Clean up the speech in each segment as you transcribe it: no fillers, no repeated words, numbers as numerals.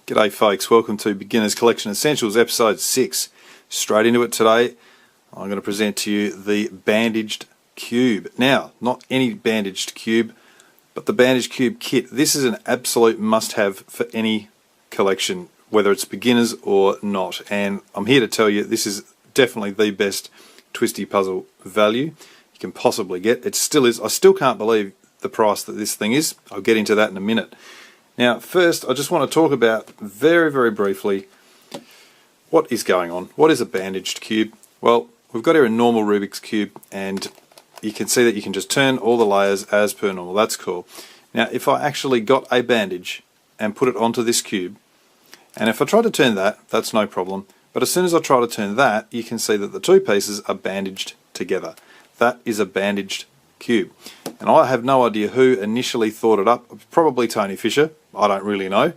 G'day folks, welcome to Beginner's Collection Essentials episode 6. Straight into it today, I'm going to present to you the Bandaged cube. Now, not any Bandaged cube, but the Bandaged cube kit. This is an absolute must-have for any collection, whether it's beginners or not. And I'm here to tell you this is definitely the best twisty puzzle value you can possibly get. It still is. I still can't believe the price that this thing is. I'll get into that in a minute. Now, first, I just want to talk about very, very briefly what is going on. What is a Bandaged cube? Well, we've got here a normal Rubik's cube, and you can see that you can just turn all the layers as per normal. That's cool. Now, if I actually got a bandage and put it onto this cube, and if I try to turn that, that's no problem. But as soon as I try to turn that, you can see that the two pieces are bandaged together. That is a Bandaged cube. And I have no idea who initially thought it up. Probably Tony Fisher. I don't really know.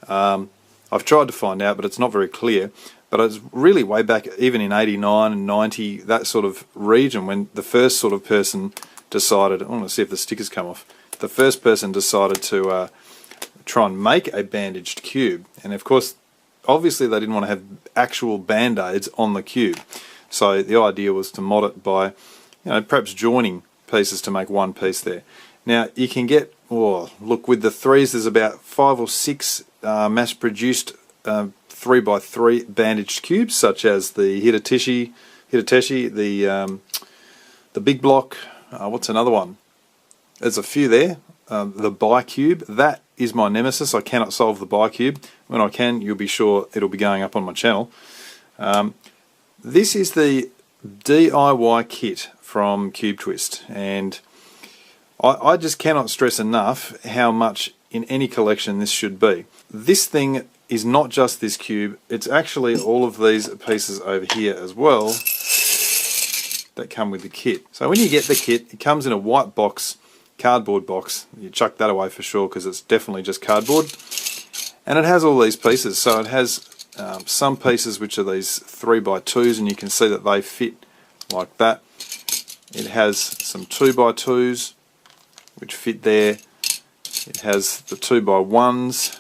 I've tried to find out, but it's not very clear. But it's really way back, even in 89 and 90, that sort of region, when the first sort of person decided, I want to see if the stickers come off, the first person decided to try and make a Bandaged cube. And of course, obviously they didn't want to have actual band-aids on the cube. So the idea was to mod it by, perhaps joining pieces to make one piece there. Now you can get, look, with the threes there's about 5 or 6 mass-produced 3x3 Bandaged cubes, such as the Hitachi, the Big Block. What's another one? There's a few there. The Bi-cube. That is my nemesis. I cannot solve the Bi-cube. When I can, you'll be sure it'll be going up on my channel. This is the DIY kit from Cube Twist, and I just cannot stress enough how much in any collection this should be. This thing is not just this cube, it's actually all of these pieces over here as well that come with the kit. So when you get the kit, it comes in a white box, cardboard box. You chuck that away for sure because it's definitely just cardboard. And it has all these pieces. So it has some pieces which are these 3x2s, and you can see that they fit like that. It has some 2x2s which fit there. It has the 2x1s.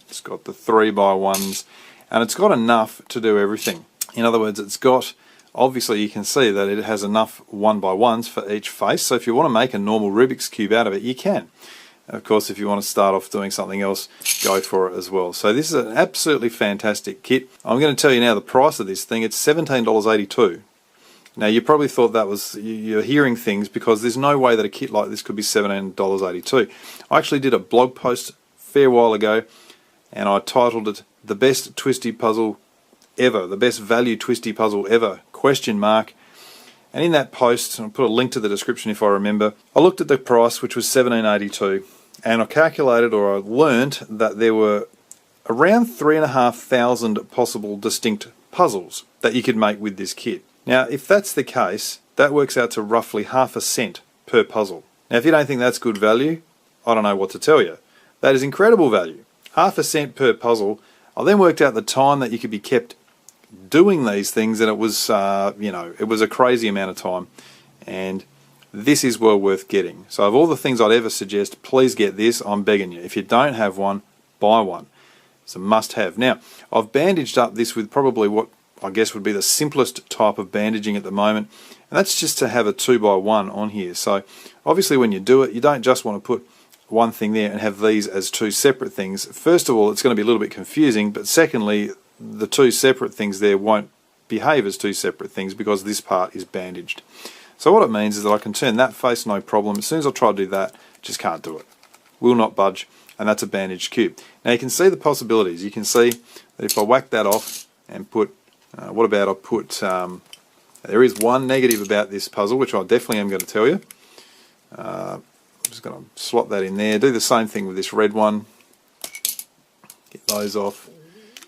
It's got the 3x1s, and it's got enough to do everything. In other words, it's got, obviously you can see that it has enough 1x1s for each face. So if you want to make a normal Rubik's cube out of it, you can. Of course, if you want to start off doing something else, go for it as well. So this is an absolutely fantastic kit. I'm going to tell you now the price of this thing. It's $17.82. Now, you probably thought that was, you're hearing things, because there's no way that a kit like this could be $17.82. I actually did a blog post a fair while ago, and I titled it "The Best Twisty Puzzle Ever," the best value twisty puzzle ever, ? And in that post, I'll put a link to the description if I remember, I looked at the price, which was $17.82, and I calculated, or I learned, that there were around 3,500 possible distinct puzzles that you could make with this kit. Now, if that's the case, that works out to roughly ½ cent per puzzle. Now, if you don't think that's good value, I don't know what to tell you. That is incredible value. ½ cent per puzzle. I then worked out the time that you could be kept doing these things, and it was, it was a crazy amount of time. And this is well worth getting. So of all the things I'd ever suggest, please get this. I'm begging you. If you don't have one, buy one. It's a must-have. Now, I've bandaged up this with probably what I guess would be the simplest type of bandaging at the moment, and that's just to have a 2x1 on here. So obviously when you do it, you don't just want to put one thing there and have these as two separate things. First of all, it's going to be a little bit confusing, but secondly, the two separate things there won't behave as two separate things because this part is bandaged. So what it means is that I can turn that face no problem. As soon as I try to do that, just can't do it. Will not budge, and that's a Bandaged cube. Now you can see the possibilities. You can see that if I whack that off and put, what about I put, there is one negative about this puzzle, which I definitely am going to tell you. I'm just going to slot that in there. Do the same thing with this red one. Get those off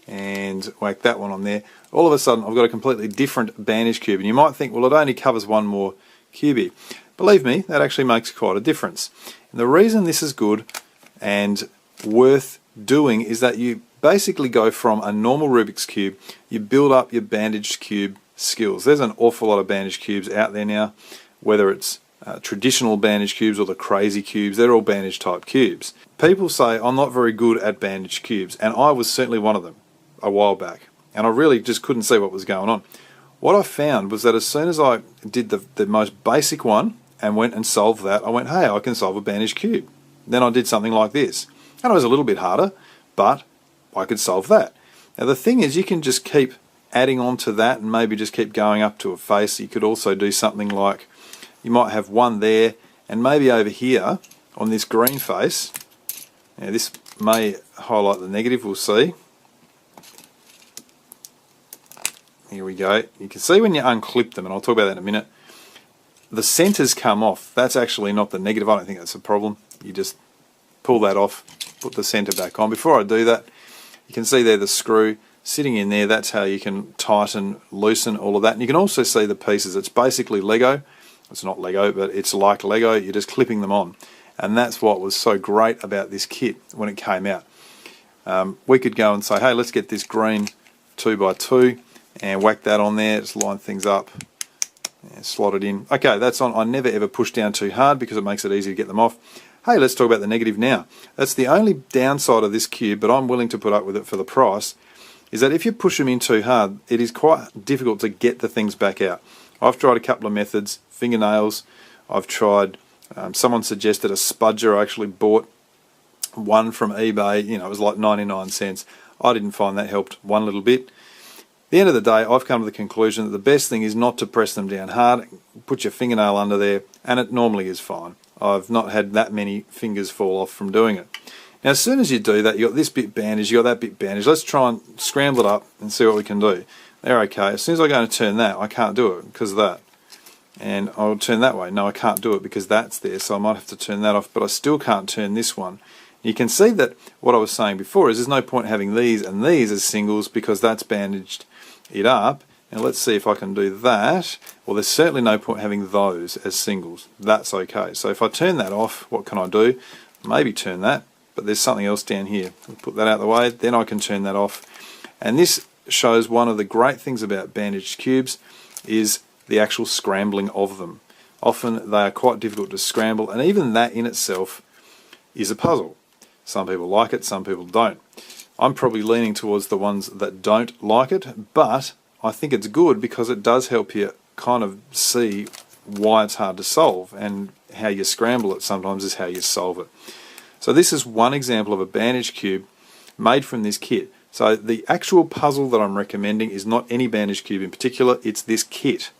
and whack that one on there. All of a sudden I've got a completely different Bandaged cube, and you might think, well, it only covers one more cubie. Believe me, that actually makes quite a difference. And the reason this is good and worth doing is that you basically go from a normal Rubik's cube, you build up your Bandaged cube skills. There's an awful lot of Bandaged cubes out there now, whether it's traditional bandage cubes or the crazy cubes. They're all bandage type cubes. People say I'm not very good at bandage cubes, and I was certainly one of them a while back, and I really just couldn't see what was going on. What I found was that as soon as I did the most basic one and went and solved that, I went, hey, I can solve a bandage cube. Then I did something like this, and it was a little bit harder, but I could solve that. Now the thing is, you can just keep adding on to that and maybe just keep going up to a face. You could also do something like, you might have one there, and maybe over here on this green face, now this may highlight the negative, we'll see. Here we go. You can see when you unclip them, and I'll talk about that in a minute, the centers come off. That's actually not the negative. I don't think that's a problem. You just pull that off, put the center back on. Before I do that, you can see there the screw sitting in there. That's how you can tighten, loosen, all of that. And you can also see the pieces. It's basically Lego. It's not Lego, but it's like Lego. You're just clipping them on. And that's what was so great about this kit when it came out. We could go and say, hey, let's get this green 2x2 and whack that on there. Just line things up and slot it in. Okay, that's on. I never ever push down too hard because it makes it easy to get them off. Hey, let's talk about the negative now. That's the only downside of this cube, but I'm willing to put up with it for the price, is that if you push them in too hard, it is quite difficult to get the things back out. I've tried a couple of methods, fingernails. I've tried, someone suggested a spudger. I actually bought one from eBay. You know, it was like 99 cents. I didn't find that helped one little bit. At the end of the day, I've come to the conclusion that the best thing is not to press them down hard. Put your fingernail under there, and it normally is fine. I've not had that many fingers fall off from doing it. Now, as soon as you do that, you've got this bit bandaged, you've got that bit bandaged. Let's try and scramble it up and see what we can do. They're okay. As soon as I go to turn that, I can't do it because of that. And I'll turn that way. No, I can't do it because that's there, so I might have to turn that off, but I still can't turn this one. You can see that what I was saying before is there's no point having these and these as singles because that's bandaged it up. Now let's see if I can do that. Well, there's certainly no point having those as singles. That's okay. So if I turn that off, what can I do? Maybe turn that, but there's something else down here. I'll put that out of the way, then I can turn that off. And this shows one of the great things about bandaged cubes is the actual scrambling of them. Often they are quite difficult to scramble, and even that in itself is a puzzle. Some people like it, some people don't. I'm probably leaning towards the ones that don't like it, but I think it's good because it does help you kind of see why it's hard to solve, and how you scramble it sometimes is how you solve it. So this is one example of a bandage cube made from this kit. So the actual puzzle that I'm recommending is not any bandage cube in particular, it's this kit.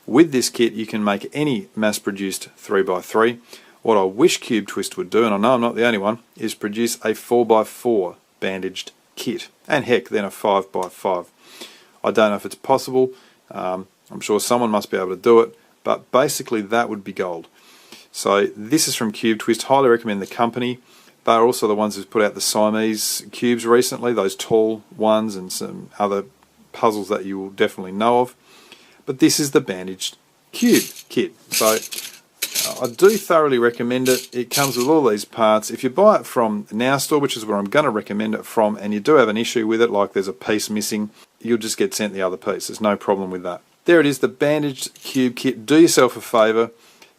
With this kit you can make any mass-produced 3x3. What I wish Cube Twist would do, and I know I'm not the only one, is produce a 4x4 bandaged kit, and heck, then a 5x5. I don't know if it's possible. I'm sure someone must be able to do it, but basically that would be gold. So this is from Cube Twist. Highly recommend the company. They are also the ones who've put out the Siamese cubes recently, those tall ones, and some other puzzles that you will definitely know of. But this is the bandaged cube kit. So I do thoroughly recommend it. It comes with all these parts. If you buy it from Now Store, which is where I'm going to recommend it from, and you do have an issue with it, like there's a piece missing, you'll just get sent the other piece. There's no problem with that. There it is, the bandaged cube kit. Do yourself a favour.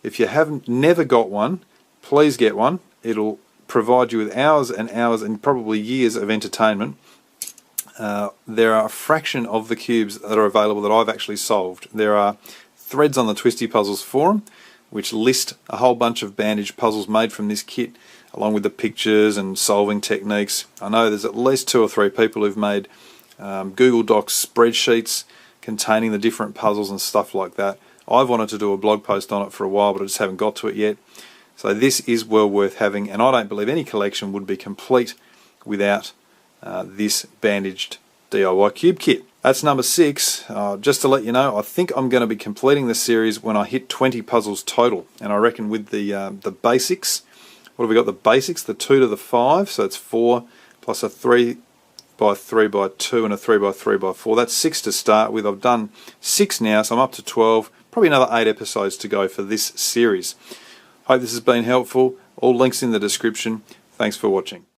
If you haven't never got one, please get one. It'll provide you with hours and hours and probably years of entertainment. There are a fraction of the cubes that are available that I've actually solved. There are threads on the Twisty Puzzles forum which list a whole bunch of bandage puzzles made from this kit, along with the pictures and solving techniques. I know there's at least 2 or 3 people who've made Google Docs spreadsheets containing the different puzzles and stuff like that. I've wanted to do a blog post on it for a while, but I just haven't got to it yet. So this is well worth having, and I don't believe any collection would be complete without this bandaged DIY cube kit. That's number 6. Just to let you know, I think I'm going to be completing this series when I hit 20 puzzles total, and I reckon with the basics, what have we got? The basics, the 2 to the 5, so it's 4 plus a 3x3x2 and a 3x3x4. That's 6 to start with. I've done 6 now, so I'm up to 12. Probably another 8 episodes to go for this series. Hope this has been helpful. All links in the description. Thanks for watching.